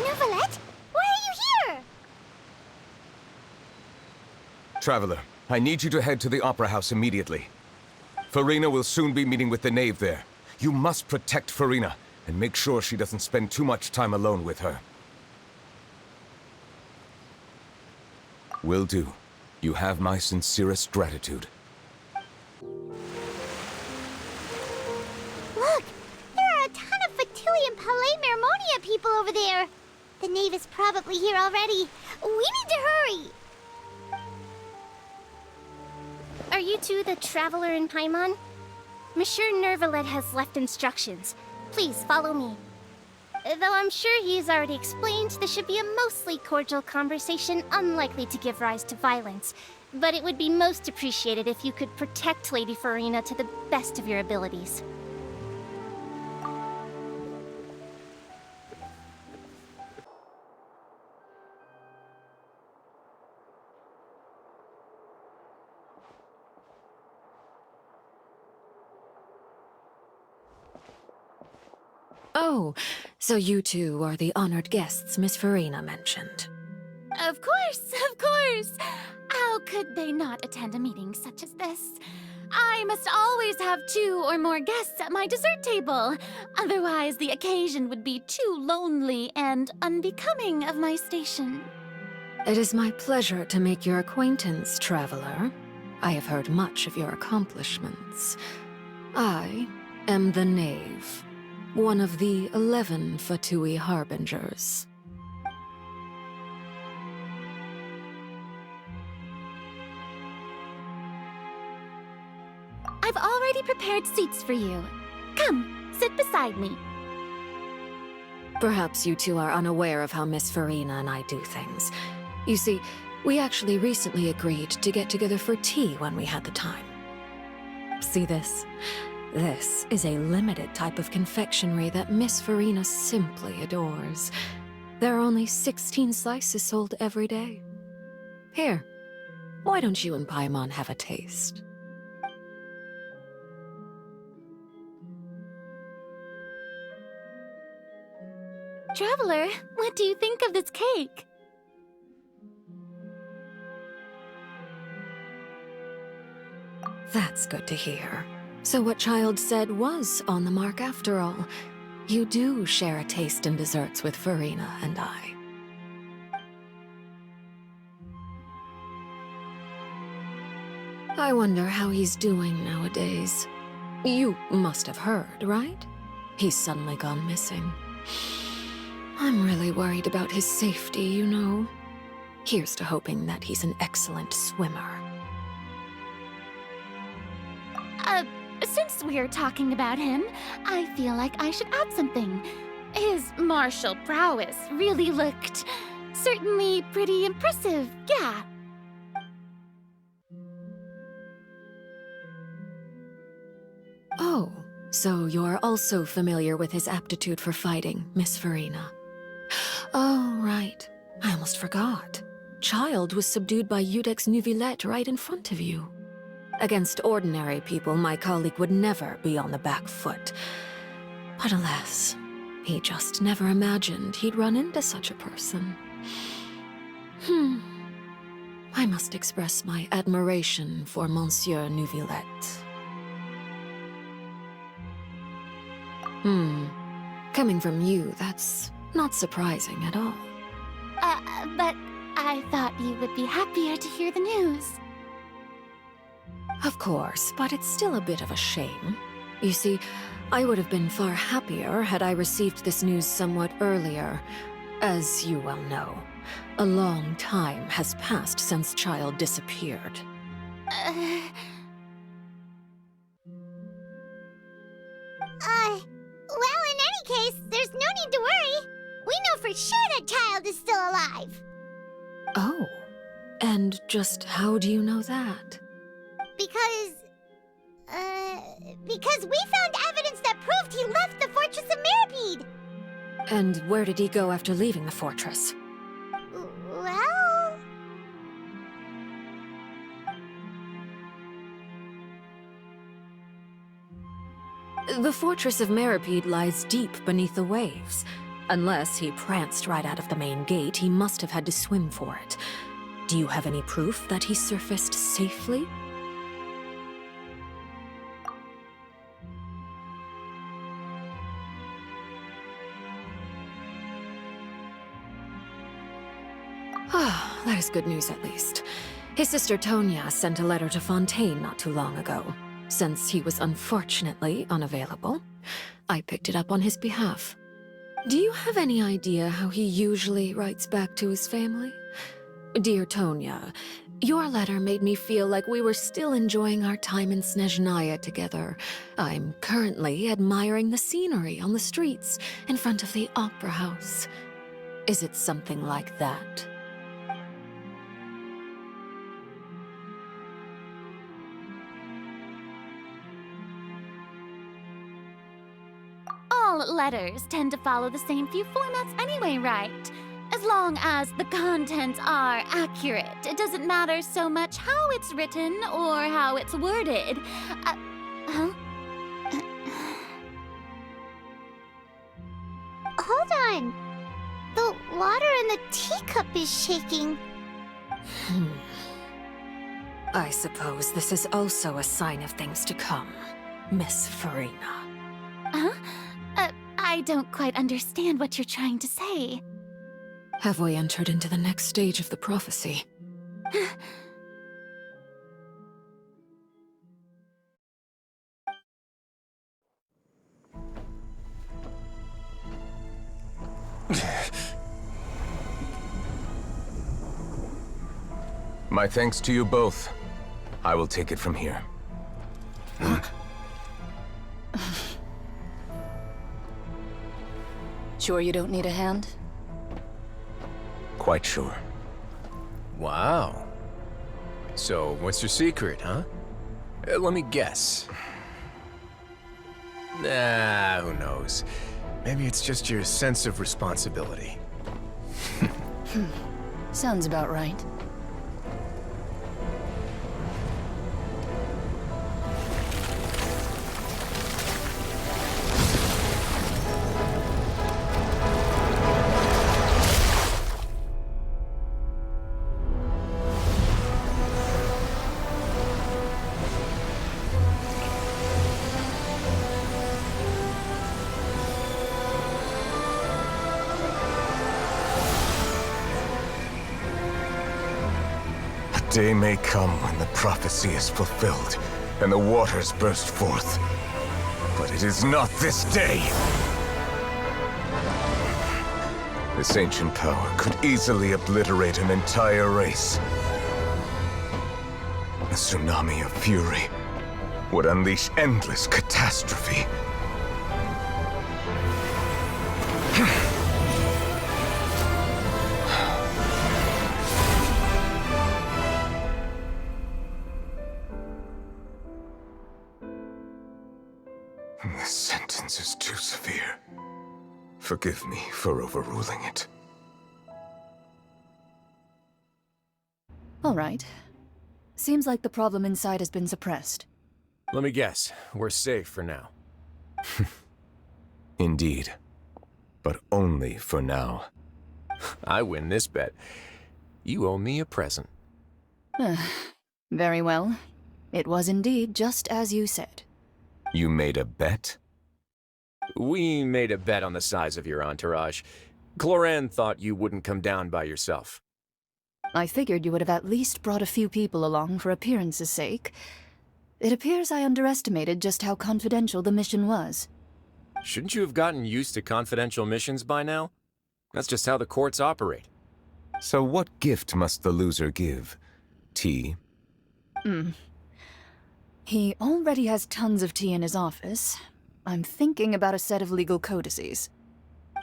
Neuvillette, why are you here? Traveler, I need you to head to the Opera House immediately. Farina will soon be meeting with the knave there. You must protect Farina, and make sure she doesn't spend too much time alone with her. Will do. You have my sincerest gratitude. Look, there are a ton of Fatui and Palais Mermonia people over there. The knave is probably here already. We need to hurry. Are you two the Traveler and Paimon? Monsieur Neuvillette has left instructions. Please follow me. Though I'm sure he's already explained, this should be a mostly cordial conversation, unlikely to give rise to violence. But it would be most appreciated if you could protect Lady Farina to the best of your abilities. Oh, so you two are the honored guests Miss Farina mentioned. Of course, of course! How could they not attend a meeting such as this? I must always have 2 or more guests at my dessert table. Otherwise, the occasion would be too lonely and unbecoming of my station. It is my pleasure to make your acquaintance, Traveler. I have heard much of your accomplishments. I am the Knave, one of the 11 Fatui Harbingers. I've already prepared seats for you. Come, sit beside me. Perhaps you two are unaware of how Miss Farina and I do things. You see, we actually recently agreed to get together for tea when we had the time. See this? This is a limited type of confectionery that Miss Farina simply adores. There are only 16 slices sold every day. Here, why don't you and Paimon have a taste? Traveler, what do you think of this cake? That's good to hear. So what Child said was on the mark after all. You do share a taste in desserts with Farina and I. I wonder how he's doing nowadays. You must have heard, right? He's suddenly gone missing. I'm really worried about his safety, you know. Here's to hoping that he's an excellent swimmer. Since we're talking about him, I feel like I should add something. His martial prowess really looked certainly pretty impressive, yeah. Oh, so you're also familiar with his aptitude for fighting, Miss Farina. Oh, right. I almost forgot. Child was subdued by Iudex Neuvillette right in front of you. Against ordinary people, my colleague would never be on the back foot. But alas, he just never imagined he'd run into such a person. I must express my admiration for Monsieur Neuvillette. Coming from you, that's not surprising at all. But I thought you would be happier to hear the news. Of course, but it's still a bit of a shame. You see, I would have been far happier had I received this news somewhat earlier. As you well know, a long time has passed since Child disappeared. Well, in any case, there's no need to worry. We know for sure that Child is still alive. Oh, and just how do you know that? Because we found evidence that proved he left the Fortress of Meripede. And where did he go after leaving the fortress? Well... The Fortress of Meripede lies deep beneath the waves. Unless he pranced right out of the main gate, he must have had to swim for it. Do you have any proof that he surfaced safely? Ah, that is good news at least. His sister Tonya sent a letter to Fontaine not too long ago. Since he was unfortunately unavailable, I picked it up on his behalf. Do you have any idea how he usually writes back to his family? Dear Tonya, your letter made me feel like we were still enjoying our time in Snezhnaya together. I'm currently admiring the scenery on the streets in front of the opera house. Is it something like that? All letters tend to follow the same few formats anyway, right? As long as the contents are accurate, it doesn't matter so much how it's written or how it's worded. Huh? Hold on. The water in the teacup is shaking. I suppose this is also a sign of things to come, Miss Farina. Huh? I don't quite understand what you're trying to say. Have we entered into the next stage of the prophecy? My thanks to you both. I will take it from here. Sure you don't need a hand? Quite sure. Wow. So, what's your secret, huh? Let me guess. Nah, who knows? Maybe it's just your sense of responsibility. Sounds about right. Day may come when the prophecy is fulfilled, and the waters burst forth. But it is not this day! This ancient power could easily obliterate an entire race. A tsunami of fury would unleash endless catastrophe. This sentence is too severe. Forgive me for overruling it. All right. Seems like the problem inside has been suppressed. Let me guess, we're safe for now. Indeed. But only for now. I win this bet. You owe me a present. Very well. It was indeed just as you said. You made a bet? We made a bet on the size of your entourage. Cloran thought you wouldn't come down by yourself. I figured you would have at least brought a few people along for appearance's sake. It appears I underestimated just how confidential the mission was. Shouldn't you have gotten used to confidential missions by now? That's just how the courts operate. So what gift must the loser give? Tea? He already has tons of tea in his office. I'm thinking about a set of legal codices.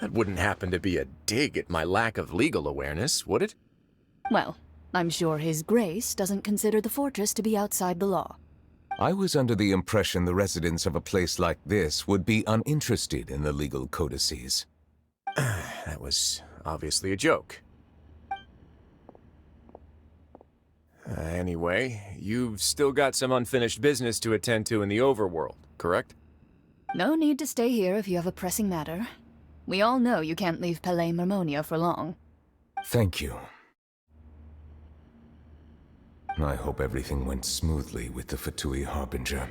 That wouldn't happen to be a dig at my lack of legal awareness, would it? Well, I'm sure His Grace doesn't consider the fortress to be outside the law. I was under the impression the residents of a place like this would be uninterested in the legal codices. That was obviously a joke. Anyway, you've still got some unfinished business to attend to in the overworld, correct? No need to stay here if you have a pressing matter. We all know you can't leave Palais Mermonia for long. Thank you. I hope everything went smoothly with the Fatui Harbinger.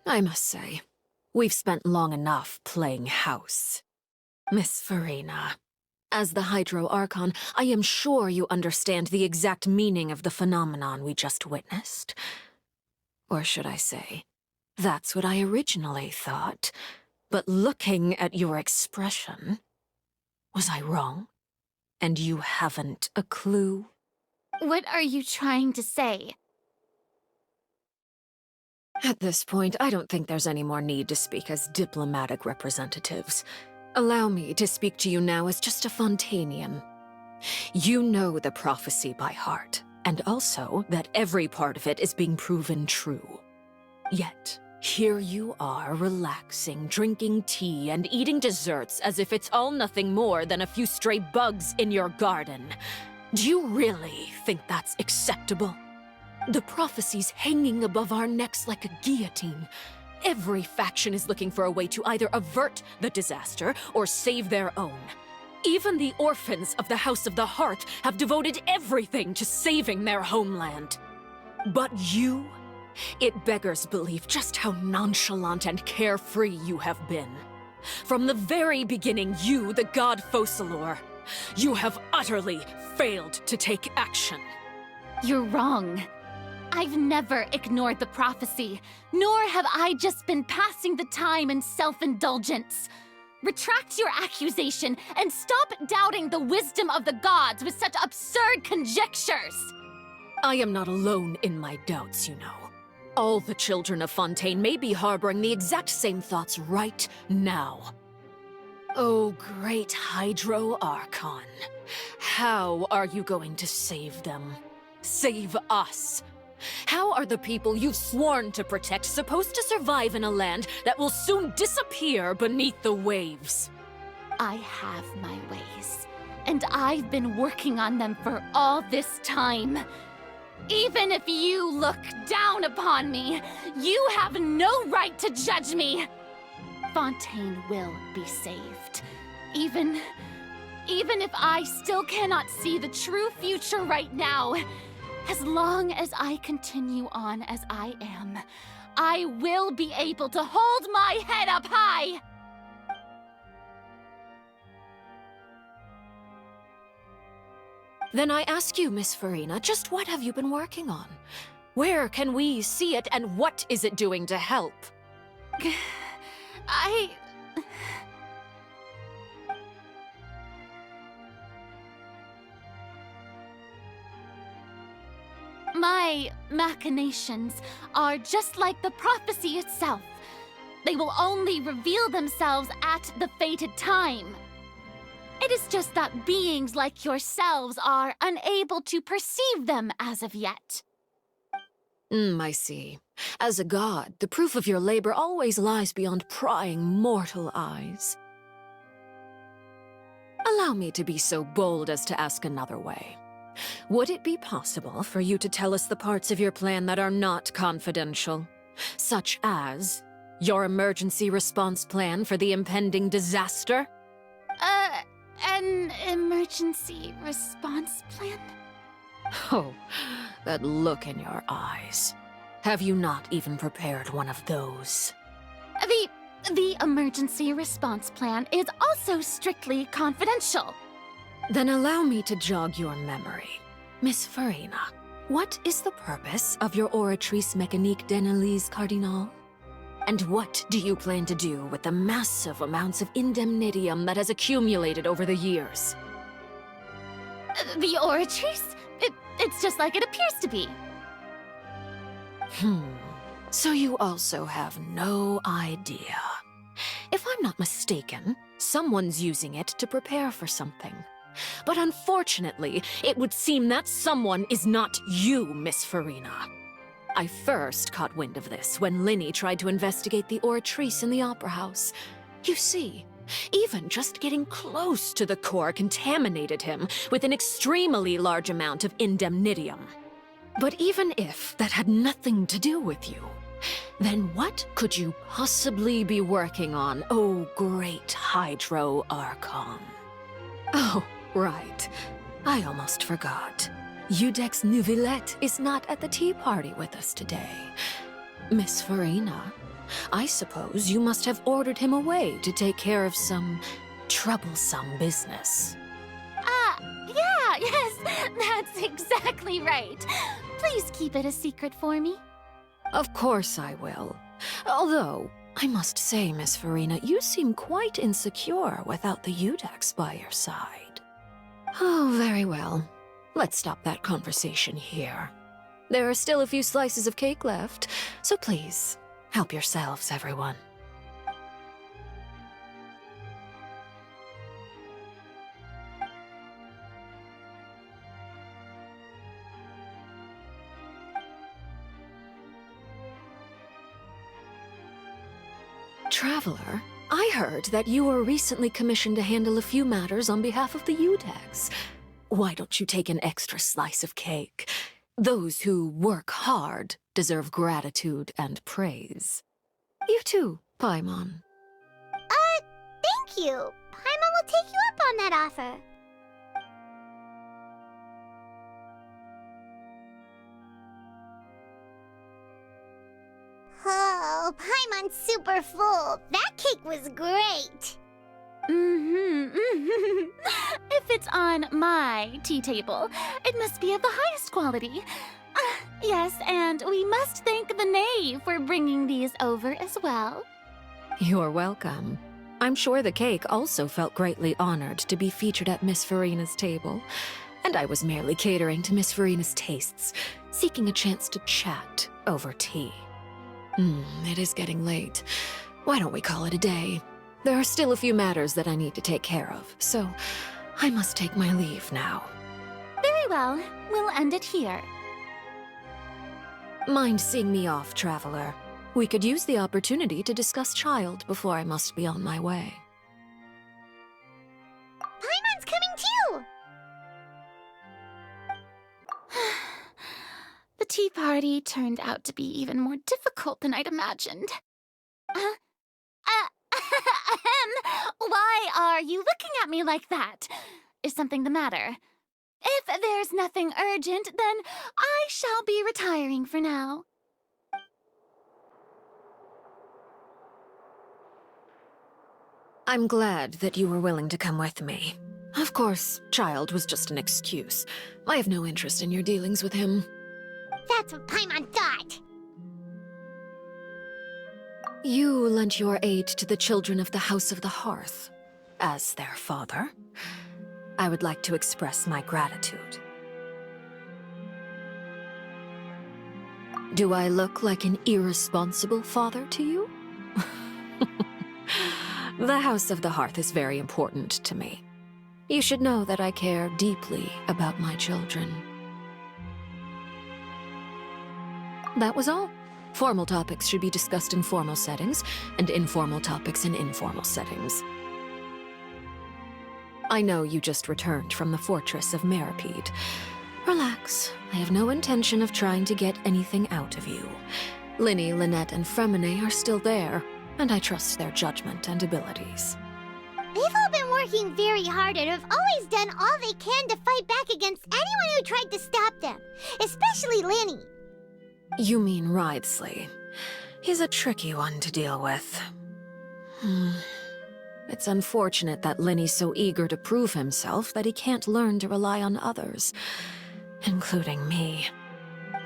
I must say, we've spent long enough playing house. Miss Farina, as the Hydro Archon, I am sure you understand the exact meaning of the phenomenon we just witnessed. Or should I say, that's what I originally thought. But looking at your expression, was I wrong? And you haven't a clue? What are you trying to say? At this point, I don't think there's any more need to speak as diplomatic representatives. Allow me to speak to you now as just a Fontanian. You know the prophecy by heart, and also that every part of it is being proven true. Yet, here you are, relaxing, drinking tea, and eating desserts as if it's all nothing more than a few stray bugs in your garden. Do you really think that's acceptable? The prophecy's hanging above our necks like a guillotine. Every faction is looking for a way to either avert the disaster or save their own. Even the orphans of the House of the Hearth have devoted everything to saving their homeland. But you? It beggars belief just how nonchalant and carefree you have been. From the very beginning, you, the god Focalor, you have utterly failed to take action. You're wrong. I've never ignored the prophecy, nor have I just been passing the time in self-indulgence. Retract your accusation and stop doubting the wisdom of the gods with such absurd conjectures! I am not alone in my doubts, you know. All the children of Fontaine may be harboring the exact same thoughts right now. Oh, great Hydro Archon. How are you going to save them? Save us? How are the people you've sworn to protect supposed to survive in a land that will soon disappear beneath the waves? I have my ways, and I've been working on them for all this time. Even if you look down upon me, you have no right to judge me. Fontaine will be saved. Even if I still cannot see the true future right now, as long as I continue on as I am, I will be able to hold my head up high! Then I ask you, Miss Farina, just what have you been working on? Where can we see it, and what is it doing to help? My machinations are just like the prophecy itself. They will only reveal themselves at the fated time. It is just that beings like yourselves are unable to perceive them as of yet. I see. As a god, the proof of your labor always lies beyond prying mortal eyes. Allow me to be so bold as to ask another way. Would it be possible for you to tell us the parts of your plan that are not confidential? Such as your emergency response plan for the impending disaster? An emergency response plan? Oh, that look in your eyes. Have you not even prepared one of those? The emergency response plan is also strictly confidential. Then allow me to jog your memory. Miss Farina, what is the purpose of your Oratrice Mécanique d'Analyse Cardinal? And what do you plan to do with the massive amounts of indemnitium that has accumulated over the years? The Oratrice? It's just like it appears to be. So you also have no idea. If I'm not mistaken, someone's using it to prepare for something. But unfortunately, it would seem that someone is not you, Miss Farina. I first caught wind of this when Linny tried to investigate the Oratrice in the Opera House. You see, even just getting close to the core contaminated him with an extremely large amount of indemnitium. But even if that had nothing to do with you, then what could you possibly be working on, oh great Hydro Archon? Oh, right. I almost forgot. Udex Neuvillette is not at the tea party with us today. Miss Farina, I suppose you must have ordered him away to take care of some troublesome business. Yeah, yes, that's exactly right. Please keep it a secret for me. Of course I will. Although, I must say, Miss Farina, you seem quite insecure without the Udex by your side. Oh, very well. Let's stop that conversation here. There are still a few slices of cake left, so please, help yourselves, everyone. Traveler, I heard that you were recently commissioned to handle a few matters on behalf of the Udex. Why don't you take an extra slice of cake? Those who work hard deserve gratitude and praise. You too, Paimon. Thank you. Paimon will take you up on that offer. Oh, Paimon's super full. That cake was great. If it's on my tea table, it must be of the highest quality. Yes, and we must thank the knave for bringing these over as well. You're welcome. I'm sure the cake also felt greatly honored to be featured at Miss Farina's table, and I was merely catering to Miss Farina's tastes, seeking a chance to chat over tea. It is getting late. Why don't we call it a day? There are still a few matters that I need to take care of, so I must take my leave now. Very well, we'll end it here. Mind seeing me off, Traveler? We could use the opportunity to discuss Child before I must be on my way. Paimon's coming too. The tea party turned out to be even more difficult than I'd imagined. Why are you looking at me like that? Is something the matter? If there's nothing urgent, then I shall be retiring for now. I'm glad that you were willing to come with me. Of course, Child was just an excuse. I have no interest in your dealings with him. That's what Paimon thought. You lent your aid to the children of the House of the Hearth. As their father, I would like to express my gratitude. Do I look like an irresponsible father to you? The House of the Hearth is very important to me. You should know that I care deeply about my children. That was all. Formal topics should be discussed in formal settings, and informal topics in informal settings. I know you just returned from the fortress of Meripede. Relax. I have no intention of trying to get anything out of you. Linny, Lynette, and Fremine are still there, and I trust their judgment and abilities. They've all been working very hard and have always done all they can to fight back against anyone who tried to stop them, especially Linny. You mean Wriothesley. He's a tricky one to deal with. It's unfortunate that Linny's so eager to prove himself that he can't learn to rely on others, including me.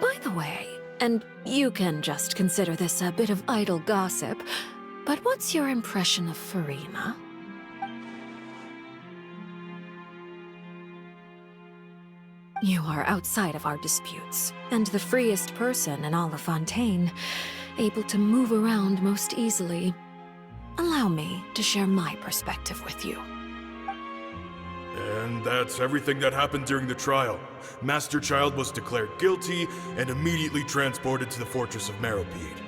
By the way, and you can just consider this a bit of idle gossip, but what's your impression of Farina? You are outside of our disputes, and the freest person in all of Fontaine, able to move around most easily. Allow me to share my perspective with you. And that's everything that happened during the trial. Master Child was declared guilty and immediately transported to the Fortress of Meripede.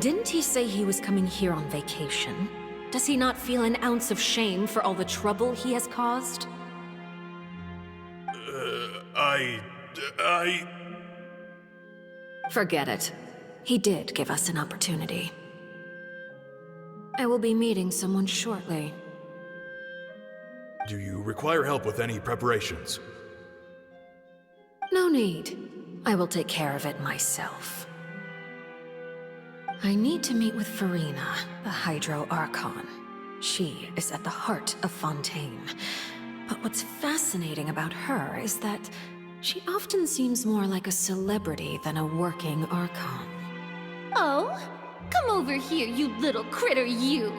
Didn't he say he was coming here on vacation? Does he not feel an ounce of shame for all the trouble he has caused? I I... Forget it. He did give us an opportunity. I will be meeting someone shortly. Do you require help with any preparations? No need. I will take care of it myself. I need to meet with Farina, the Hydro Archon. She is at the heart of Fontaine. But what's fascinating about her is that she often seems more like a celebrity than a working Archon. Oh? Come over here, you little critter, you!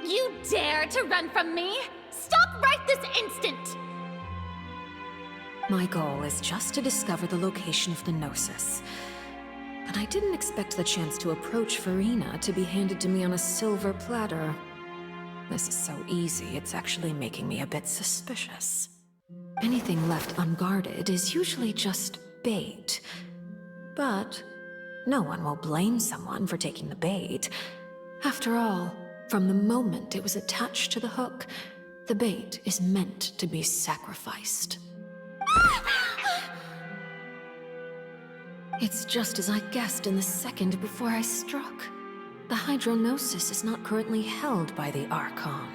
You dare to run from me? Stop right this instant! My goal is just to discover the location of the Gnosis. But I didn't expect the chance to approach Farina to be handed to me on a silver platter. This is so easy, it's actually making me a bit suspicious. Anything left unguarded is usually just bait. But no one will blame someone for taking the bait. After all, from the moment it was attached to the hook, the bait is meant to be sacrificed. It's just as I guessed in the second before I struck. The Hydronosis is not currently held by the Archon.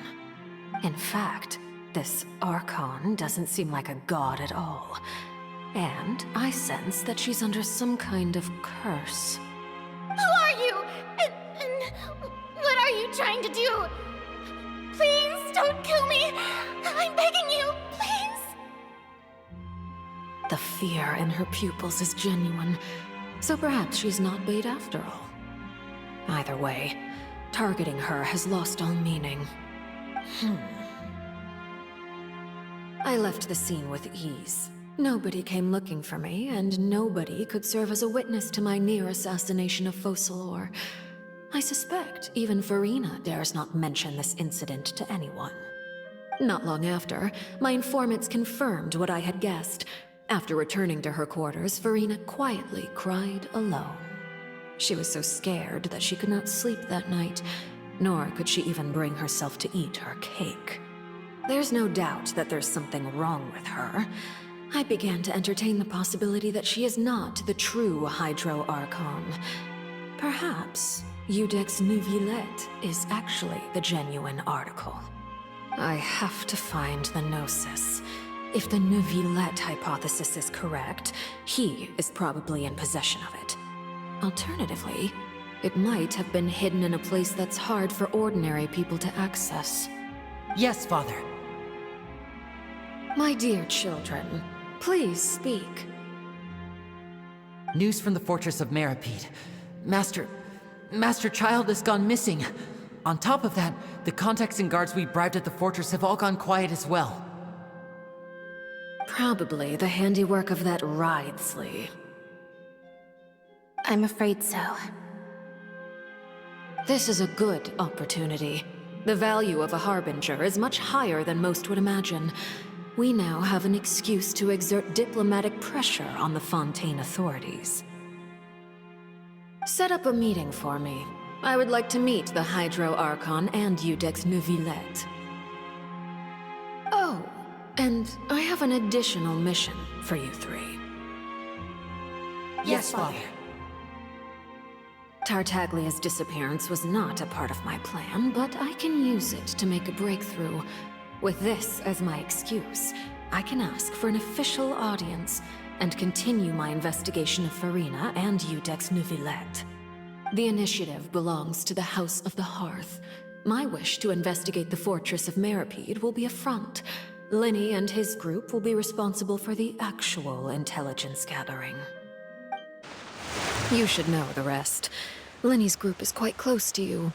In fact, this Archon doesn't seem like a god at all. And I sense that she's under some kind of curse. Who are you? And what are you trying to do? Please don't kill me! I'm begging you, please! The fear in her pupils is genuine, so perhaps she's not bait after all. Either way, targeting her has lost all meaning. I left the scene with ease. Nobody came looking for me, and nobody could serve as a witness to my near assassination of Focalor. I suspect even Farina dares not mention this incident to anyone. Not long after, my informants confirmed what I had guessed. After returning to her quarters, Farina quietly cried alone. She was so scared that she could not sleep that night, nor could she even bring herself to eat her cake. There's no doubt that there's something wrong with her. I began to entertain the possibility that she is not the true Hydro Archon. Perhaps Iudex Neuvillette is actually the genuine article. I have to find the Gnosis. If the Neuvillette hypothesis is correct, he is probably in possession of it. Alternatively, it might have been hidden in a place that's hard for ordinary people to access. Yes, Father. My dear children, please speak. News from the fortress of Meripede. Master Child has gone missing. On top of that, the contacts and guards we bribed at the fortress have all gone quiet as well. Probably the handiwork of that Ridesley. I'm afraid so. This is a good opportunity. The value of a Harbinger is much higher than most would imagine. We now have an excuse to exert diplomatic pressure on the Fontaine authorities. Set up a meeting for me. I would like to meet the Hydro Archon and Iudex Neuvillette. Oh, and I have an additional mission for you three. Yes, Father. Tartaglia's disappearance was not a part of my plan, but I can use it to make a breakthrough. With this as my excuse, I can ask for an official audience and continue my investigation of Farina and Iudex Neuvillette. The initiative belongs to the House of the Hearth. My wish to investigate the fortress of Meripede will be a front. Linny and his group will be responsible for the actual intelligence gathering. You should know the rest. Linny's group is quite close to you,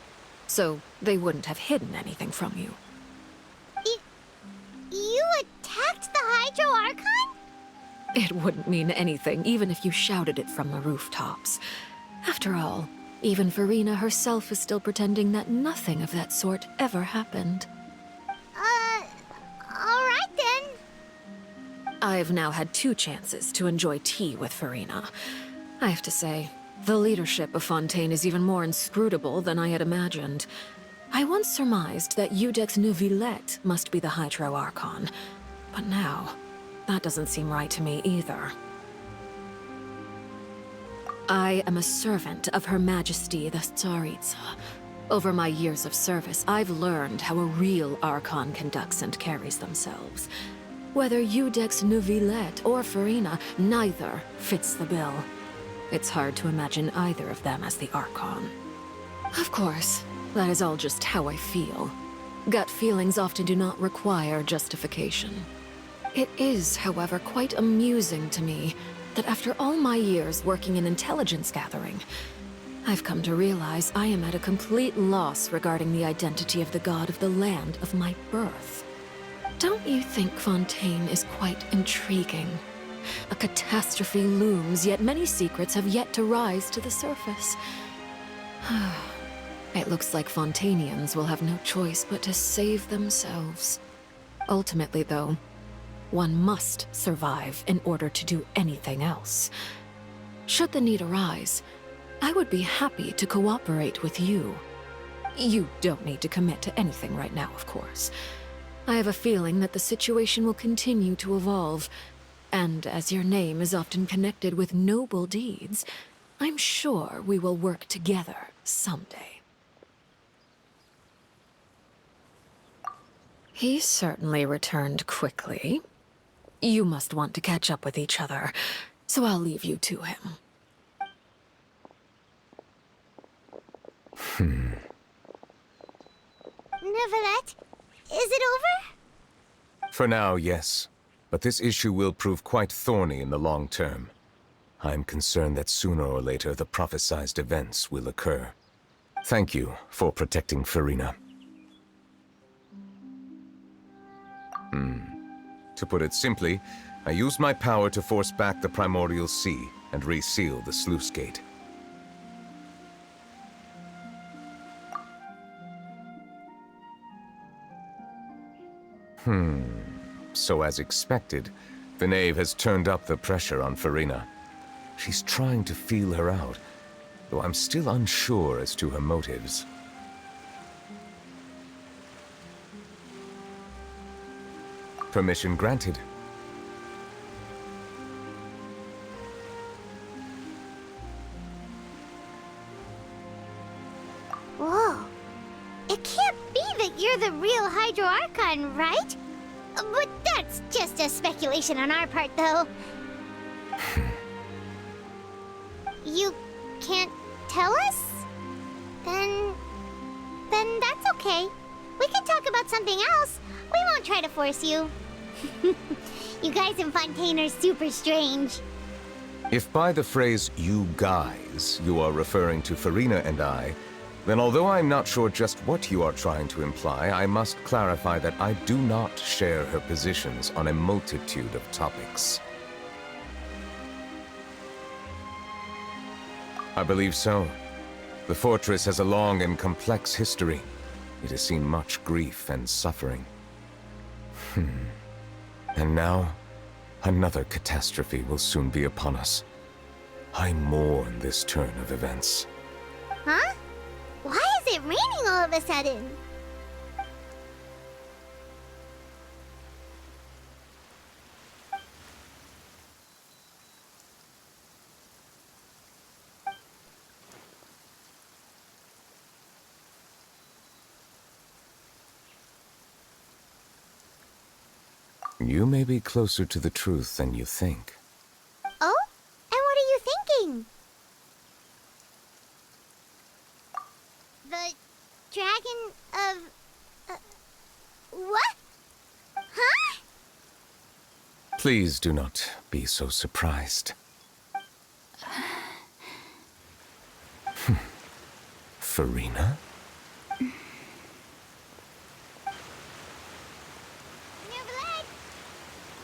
so they wouldn't have hidden anything from you. You attacked the Hydro Archon? It wouldn't mean anything, even if you shouted it from the rooftops. After all, even Farina herself is still pretending that nothing of that sort ever happened. Alright then. I've now had 2 chances to enjoy tea with Farina. I have to say, the leadership of Fontaine is even more inscrutable than I had imagined. I once surmised that Iudex Neuvillette must be the Hydro Archon, but now, that doesn't seem right to me either. I am a servant of Her Majesty the Tsaritsa. Over my years of service, I've learned how a real Archon conducts and carries themselves. Whether Iudex Neuvillette or Farina, neither fits the bill. It's hard to imagine either of them as the Archon. Of course, that is all just how I feel. Gut feelings often do not require justification. It is, however, quite amusing to me that after all my years working in intelligence gathering, I've come to realize I am at a complete loss regarding the identity of the god of the land of my birth. Don't you think Fontaine is quite intriguing? A catastrophe looms, yet many secrets have yet to rise to the surface. It looks like Fontainians will have no choice but to save themselves. Ultimately, though, one must survive in order to do anything else. Should the need arise, I would be happy to cooperate with you. You don't need to commit to anything right now, of course. I have a feeling that the situation will continue to evolve, and as your name is often connected with noble deeds, I'm sure we will work together someday. He certainly returned quickly. You must want to catch up with each other, so I'll leave you to him. Neuvillette, is it over? For now, yes. But this issue will prove quite thorny in the long term. I'm concerned that sooner or later the prophesized events will occur. Thank you for protecting Farina. To put it simply, I used my power to force back the Primordial Sea and reseal the sluice gate. So as expected, the Knave has turned up the pressure on Farina. She's trying to feel her out, though I'm still unsure as to her motives. Permission granted. Whoa. It can't be that you're the real Hydro Archon, right? But that's just a speculation on our part, though. You can't tell us? Then that's okay. We can talk about something else. We won't try to force you. You guys in Fontaine are super strange. If by the phrase, "you guys," you are referring to Farina and I, then although I'm not sure just what you are trying to imply, I must clarify that I do not share her positions on a multitude of topics. I believe so. The fortress has a long and complex history. It has seen much grief and suffering. And now, another catastrophe will soon be upon us. I mourn this turn of events. Huh? Why is it raining all of a sudden? You may be closer to the truth than you think. Oh? And what are you thinking? The dragon of... what? Huh? Please do not be so surprised. Farina?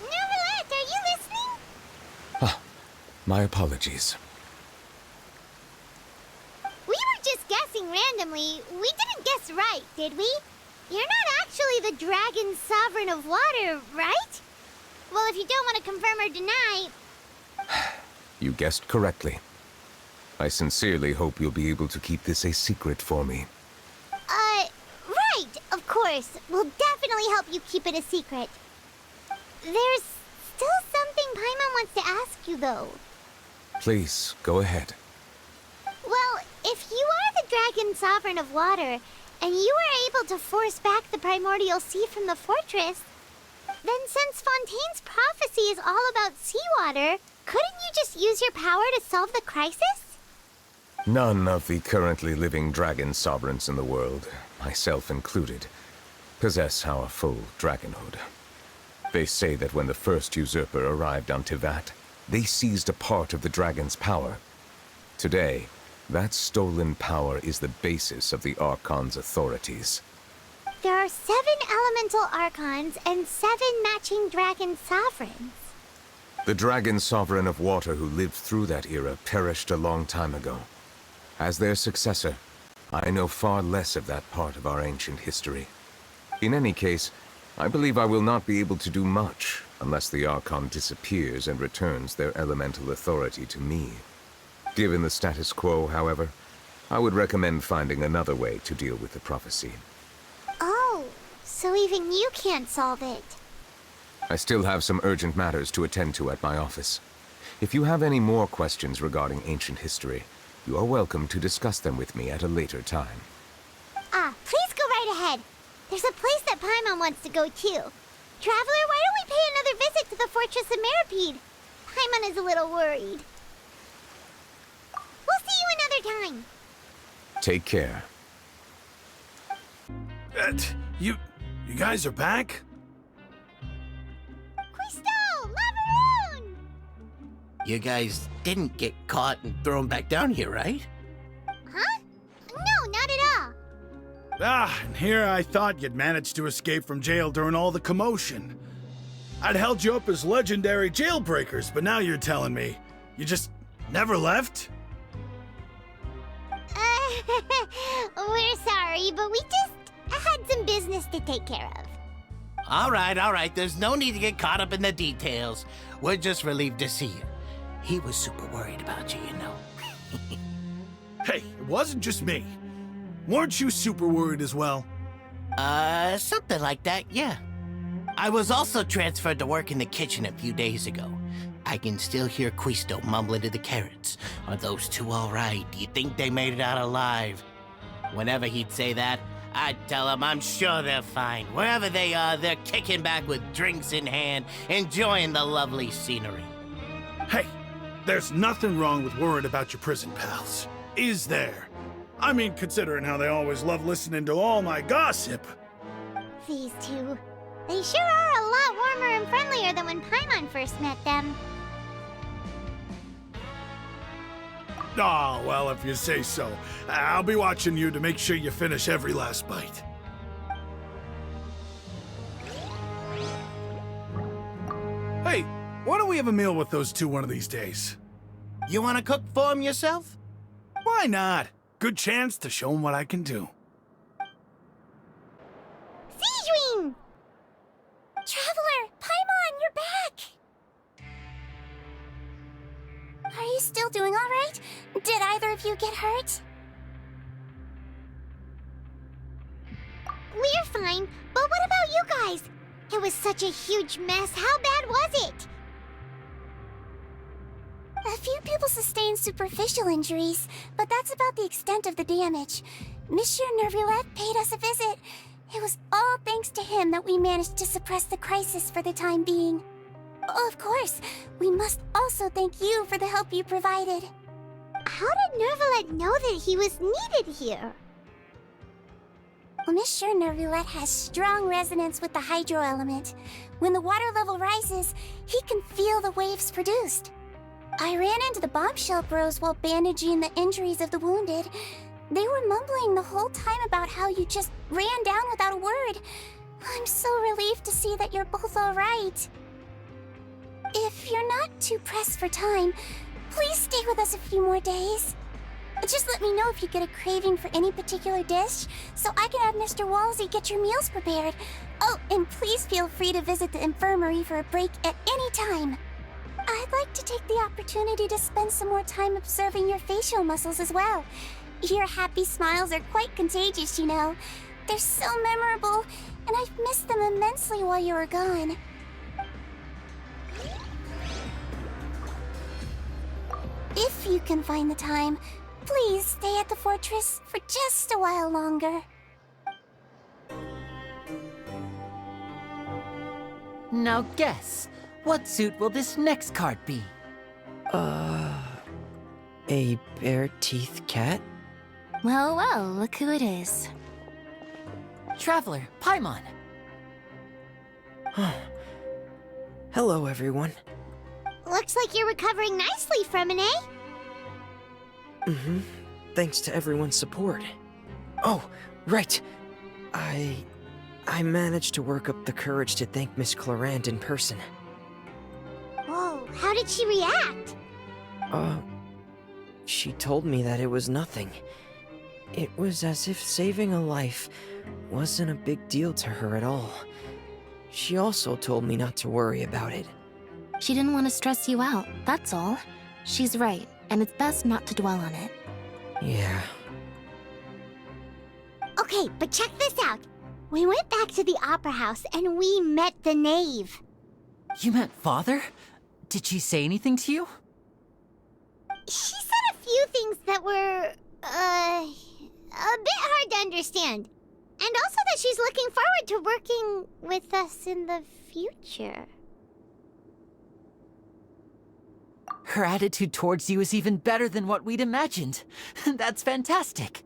Neuvillette, are you listening? My apologies. We were just guessing randomly. We didn't guess right, did we? You're not actually the dragon sovereign of water, right? Well, if you don't want to confirm or deny... You guessed correctly. I sincerely hope you'll be able to keep this a secret for me. course. We'll definitely help you keep it a secret. There's still something Paimon wants to ask you, though. Please, go ahead. Well, if you are the Dragon Sovereign of Water, and you were able to force back the primordial sea from the fortress, then since Fontaine's prophecy is all about seawater, couldn't you just use your power to solve the crisis? None of the currently living dragon sovereigns in the world, myself included, possess our full dragonhood. They say that when the first usurper arrived on Tivat, they seized a part of the dragon's power. Today, that stolen power is the basis of the Archon's authorities. There are 7 elemental archons and 7 matching dragon sovereigns. The dragon sovereign of water who lived through that era perished a long time ago. As their successor, I know far less of that part of our ancient history. In any case, I believe I will not be able to do much unless the Archon disappears and returns their elemental authority to me. Given the status quo, however, I would recommend finding another way to deal with the prophecy. Oh, so even you can't solve it. I still have some urgent matters to attend to at my office. If you have any more questions regarding ancient history, you are welcome to discuss them with me at a later time. Please go right ahead. There's a place that Paimon wants to go too. Traveler, why don't we pay another visit to the Fortress of Meripede? Paimon is a little worried. We'll see you another time. Take care. You guys are back? Quisto! Lavaroon! You guys didn't get caught and thrown back down here, right? Huh? No, not at all. And here I thought you'd managed to escape from jail during all the commotion. I'd held you up as legendary jailbreakers, but now you're telling me you just never left? We're sorry, but we just had some business to take care of. All right. There's no need to get caught up in the details. We're just relieved to see you. He was super worried about you, you know. Hey, it wasn't just me. Weren't you super worried as well? Something like that, yeah. I was also transferred to work in the kitchen a few days ago. I can still hear Quisto mumbling to the carrots. Are those two all right? Do you think they made it out alive? Whenever he'd say that, I'd tell him I'm sure they're fine. Wherever they are, they're kicking back with drinks in hand, enjoying the lovely scenery. Hey, there's nothing wrong with worrying about your prison pals, is there? I mean, considering how they always love listening to all my gossip. These two. They sure are a lot warmer and friendlier than when Paimon first met them. Oh, well, if you say so. I'll be watching you to make sure you finish every last bite. Hey, why don't we have a meal with those two one of these days? You want to cook for him yourself? Why not? Good chance to show him what I can do. Sejuin! Traveler, Paimon, you're back! Are you still doing all right? Did either of you get hurt? We're fine, but what about you guys? It was such a huge mess. How bad was it? A few people sustained superficial injuries, but that's about the extent of the damage. Monsieur Nervulette paid us a visit. It was all thanks to him that we managed to suppress the crisis for the time being. Of course, we must also thank you for the help you provided. How did Nervulette know that he was needed here? Well, Monsieur Nervulette has strong resonance with the hydro element. When the water level rises, he can feel the waves produced. I ran into the bombshell bros while bandaging the injuries of the wounded. They were mumbling the whole time about how you just ran down without a word. I'm so relieved to see that you're both all right. If you're not too pressed for time, please stay with us a few more days. Just let me know if you get a craving for any particular dish, so I can have Mr. Wolsey get your meals prepared. Oh, and please feel free to visit the infirmary for a break at any time. I'd like to take the opportunity to spend some more time observing your facial muscles as well. Your happy smiles are quite contagious, you know. They're so memorable, and I've missed them immensely while you were gone. If you can find the time, please stay at the fortress for just a while longer. Now guess, what suit will this next card be? A bare-teeth cat? Well, well, look who it is. Traveler, Paimon. Hello, everyone. Looks like you're recovering nicely from it, eh? Mm-hmm. Thanks to everyone's support. Oh, right. I managed to work up the courage to thank Miss Clorant in person. Whoa, how did she react? She told me that it was nothing. It was as if saving a life wasn't a big deal to her at all. She also told me not to worry about it. She didn't want to stress you out, that's all. She's right, and it's best not to dwell on it. Yeah. Okay, but check this out. We went back to the opera house and we met the knave. You met Father? Did she say anything to you? She said a few things that were, a bit hard to understand. And also that she's looking forward to working with us in the future. Her attitude towards you is even better than what we'd imagined. That's fantastic.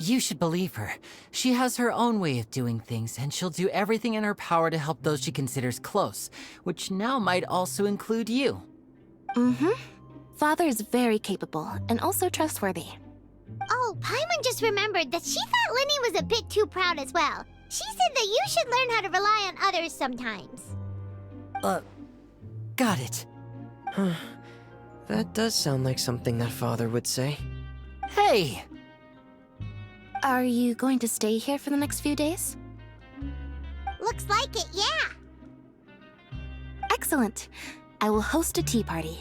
You should believe her. She has her own way of doing things, and she'll do everything in her power to help those she considers close, which now might also include you. Mm-hmm. Father is very capable, and also trustworthy. Oh, Paimon just remembered that she thought Lenny was a bit too proud as well. She said that you should learn how to rely on others sometimes. Got it. Huh. That does sound like something that Father would say. Hey! Are you going to stay here for the next few days? Looks like it, yeah. Excellent. I will host a tea party.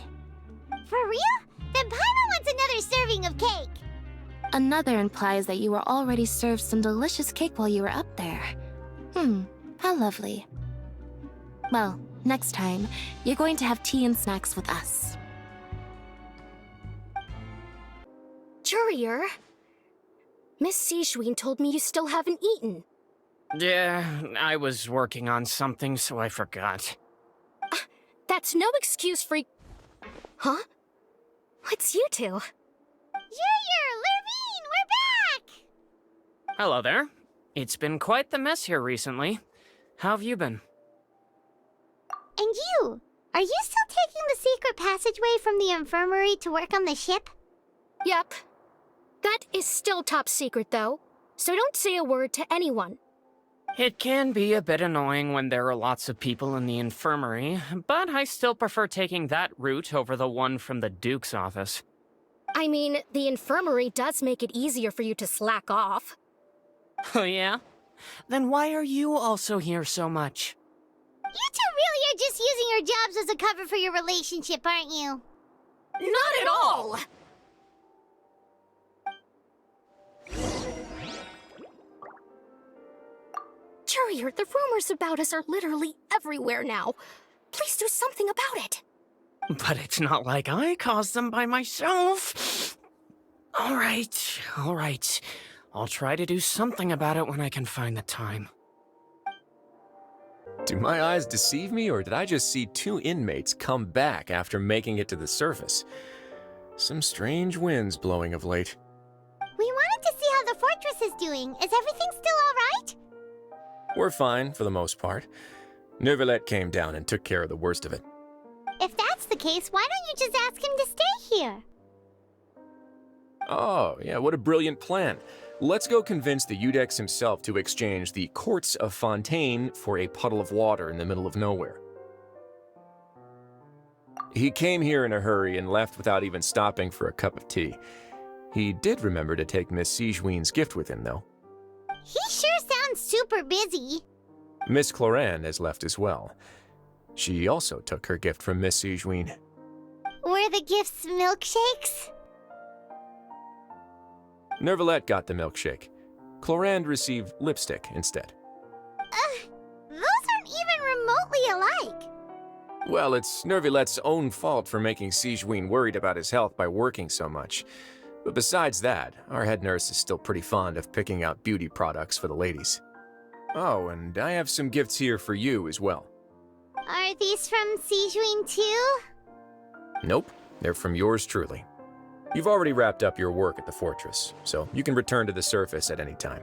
For real? Then Paimon wants another serving of cake. Another implies that you were already served some delicious cake while you were up there. How lovely. Well, next time, you're going to have tea and snacks with us. Courier, Miss Sijwin told me you still haven't eaten. Yeah, I was working on something, so I forgot. That's no excuse for... Huh? What's you two? Lurvine, we're back! Hello there. It's been quite the mess here recently. How have you been? And you? Are you still taking the secret passageway from the infirmary to work on the ship? Yep. That is still top secret, though, so don't say a word to anyone. It can be a bit annoying when there are lots of people in the infirmary, but I still prefer taking that route over the one from the Duke's office. I mean, the infirmary does make it easier for you to slack off. Oh yeah? Then why are you also here so much? You two really are just using your jobs as a cover for your relationship, aren't you? Not at all! Courier, the rumors about us are literally everywhere now. Please do something about it. But it's not like I caused them by myself. All right. I'll try to do something about it when I can find the time. Do my eyes deceive me, or did I just see two inmates come back after making it to the surface? Some strange winds blowing of late. We wanted to see how the fortress is doing. Is everything still all right? We're fine, for the most part. Neuvillette came down and took care of the worst of it. If that's the case, why don't you just ask him to stay here? Oh, yeah, what a brilliant plan. Let's go convince the Eudex himself to exchange the Courts of Fontaine for a puddle of water in the middle of nowhere. He came here in a hurry and left without even stopping for a cup of tea. He did remember to take Miss Sijwin's gift with him, though. He sure sounds super busy. Miss Clorant has left as well. She also took her gift from Miss Sijwin. Were the gifts milkshakes? Neuvillette got the milkshake. Clorand received lipstick instead. Those aren't even remotely alike. Well, it's Nervilette's own fault for making Sigewinne worried about his health by working so much. But besides that, our head nurse is still pretty fond of picking out beauty products for the ladies. Oh, and I have some gifts here for you as well. Are these from Sigewinne too? Nope, they're from yours truly. You've already wrapped up your work at the fortress, so you can return to the surface at any time.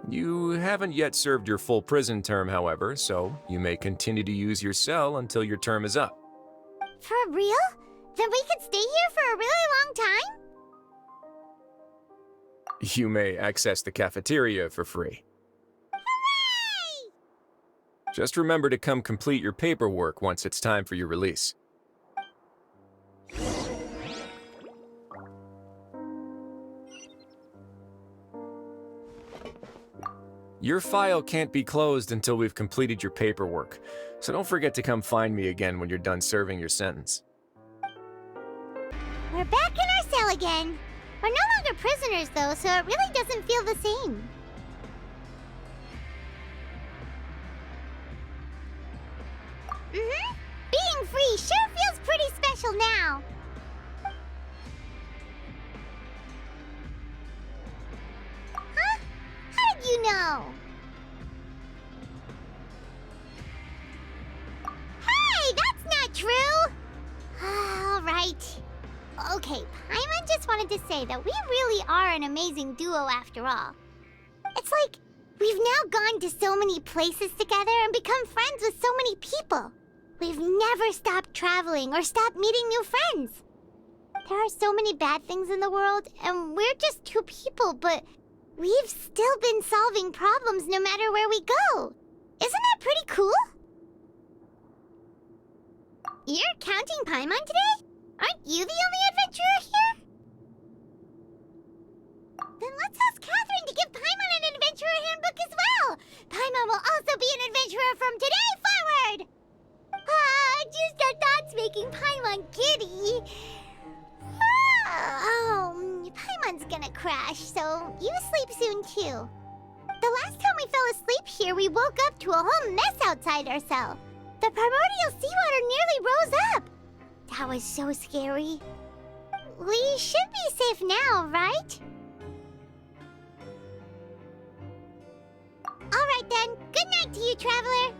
You haven't yet served your full prison term, however, so you may continue to use your cell until your term is up. For real? Then we could stay here for a really long time? You may access the cafeteria for free. Hooray! Just remember to come complete your paperwork once it's time for your release. Your file can't be closed until we've completed your paperwork, so don't forget to come find me again when you're done serving your sentence. We're back in our cell again. We're no longer prisoners, though, so it really doesn't feel the same. Being free sure feels pretty special now. Huh? How did you know? Hey, that's not true! All right. Okay, Paimon just wanted to say that we really are an amazing duo after all. It's like we've now gone to so many places together and become friends with so many people. We've never stopped traveling or stopped meeting new friends. There are so many bad things in the world, and we're just two people, but we've still been solving problems no matter where we go. Isn't that pretty cool? You're counting Paimon today? Aren't you the only adventurer here? Then let's ask Catherine to give Paimon an adventurer handbook as well. Paimon will also be an adventurer from today forward. Just our thoughts making Paimon giddy. Paimon's gonna crash, so you sleep soon too. The last time we fell asleep here, we woke up to a whole mess outside our cell. The primordial seawater nearly rose up. That was so scary. We should be safe now, right? All right then. Good night to you, Traveler.